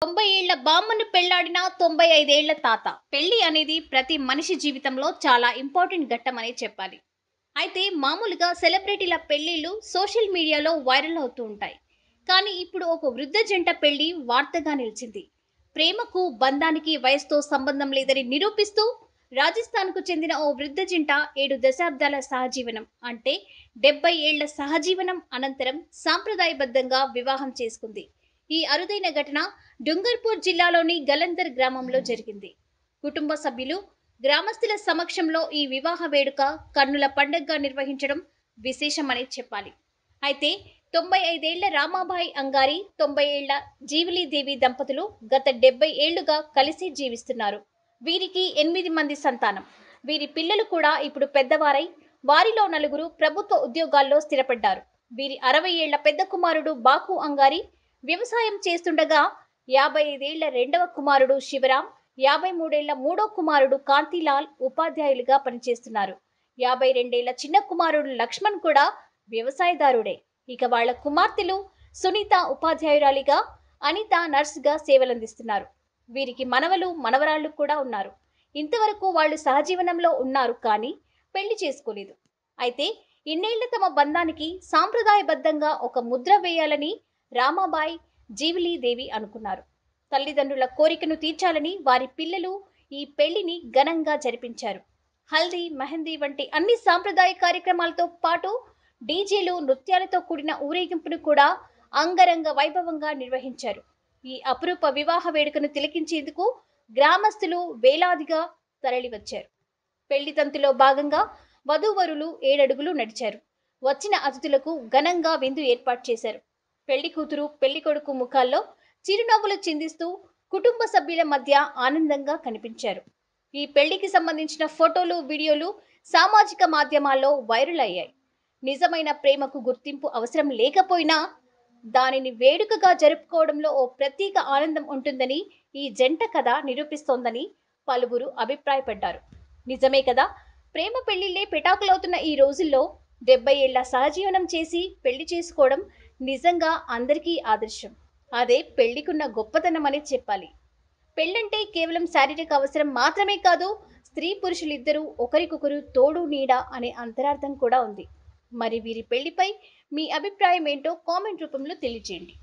90 ఏళ్ల బామ్మను పెళ్లాడిన 95 ఏళ్ల తాత. పెళ్లి అనేది ప్రతి మనిషి జీవితంలో చాలా ఇంపార్టెంట్ ఘట్టం అనే చెప్పాలి. అయితే మామూలుగా సెలబ్రిటీల పెళ్లిళ్ళు సోషల్ మీడియాలో వైరల్ అవుతూ ఉంటాయి. కానీ ఇప్పుడు ఒక వృద్ధ జంట పెళ్లి వార్తగా నిలిచింది. ప్రేమకు, బంధానికి వయసుతో సంబంధం లేదని నిరూపిస్తూ రాజస్థాన్‌కు చెందిన ఓ వృద్ధ జంట 7 దశాబ్దాల సహజీవనం అంటే 70 ఏళ్ల సహజీవనం అనంతరం సాంప్రదాయబద్ధంగా వివాహం చేసుకుంది. ఈ అరుదైన ఘటన డుంగర్పూర్ జిల్లాలోని గలందర్ గ్రామంలో జరిగింది. కుటుంబ సభ్యులు, గ్రామస్తుల సమక్షంలో ఈ వివాహ వేడుక కన్నుల పండగగా నిర్వహించడం విశేషమనే చెప్పాలి. అయితే 95 ఏళ్ల రామాబాయి అంగారి, 90 ఏళ్ల జీవలీదేవి దంపతులు గత 70 ఏళ్లుగా కలిసి జీవిస్తున్నారు. వీరికి 8 మంది సంతానం. వీరి పిల్లలు కూడా ఇప్పుడు పెద్దవారై వారిలో నలుగురు ప్రభుత్వ ఉద్యోగాల్లో స్థిరపడ్డారు. వీరి 60 ఏళ్ల పెద్ద కుమారుడు బాకు అంగారి వ్యవసాయం చేస్తుండగా 55 ఏళ్ల రెండవ కుమారుడు శివరాం, 53 ఏళ్ల మూడో కుమారుడు కాంతిలాల్ ఉపాధ్యాయులుగా పనిచేస్తున్నారు. 52 ఏళ్ల చిన్న కుమారుడు లక్ష్మణ్ కూడా వ్యవసాయదారుడే. ఇక వాళ్ళ కుమార్తెలు సునీత ఉపాధ్యాయురాలిగా, అనిత నర్సుగా సేవలందిస్తున్నారు. వీరికి మనవలు, మనవరాళ్లు కూడా ఉన్నారు. ఇంతవరకు వాళ్ళు సహజీవనంలో ఉన్నారు కానీ పెళ్లి చేసుకోలేదు. అయితే ఇన్నేళ్ల తమ బంధానికి సాంప్రదాయబద్ధంగా ఒక ముద్ర వేయాలని రామాబాయి, జీవలీదేవి అనుకున్నారు. తల్లిదండ్రుల కోరికను తీర్చాలని వారి పిల్లలు ఈ పెళ్లిని ఘనంగా జరిపించారు. హల్దీ, మెహందీ వంటి అన్ని సాంప్రదాయ కార్యక్రమాలతో పాటు డీజేలు, నృత్యాలతో కూడిన ఊరేగింపును కూడా అంగరంగ వైభవంగా నిర్వహించారు. ఈ అపురూప వివాహ వేడుకను తిలకించేందుకు గ్రామస్తులు వేలాదిగా తరలివచ్చారు. పెళ్లి తంతులో భాగంగా వధూవరులు 7 అడుగులు నడిచారు. వచ్చిన అతిథులకు ఘనంగా విందు ఏర్పాటు చేశారు. పెళ్లి కూతురు, పెళ్లి కొడుకు ముఖాల్లో చిరునవ్వులు చిందిస్తూ కుటుంబ సభ్యుల మధ్య ఆనందంగా కనిపించారు. ఈ పెళ్లికి సంబంధించిన ఫోటోలు, వీడియోలు సామాజిక మాధ్యమాల్లో వైరల్ అయ్యాయి. నిజమైన ప్రేమకు గుర్తింపు అవసరం లేకపోయినా దానిని వేడుకగా జరుపుకోవడంలో ఓ ప్రత్యేక ఆనందం ఉంటుందని ఈ జంట కథ నిరూపిస్తోందని పలువురు అభిప్రాయపడ్డారు. నిజమే కదా, ప్రేమ పెళ్లిళ్లే పెటాకులవుతున్న ఈ రోజుల్లో 70 ఏళ్ల సహజీవనం చేసి పెళ్లి చేసుకోవడం నిజంగా అందరికీ ఆదర్శం. అదే పెళ్లికున్న గొప్పతనమని చెప్పాలి. పెళ్ళంటే కేవలం శారీరక అవసరం మాత్రమే కాదు, స్త్రీ పురుషులిద్దరూ ఒకరికొకరు తోడు నీడ అనే అంతరార్థం కూడా ఉంది. మరి వీరి పెళ్లిపై మీ అభిప్రాయం ఏంటో కామెంట్ రూపంలో తెలియజేయండి.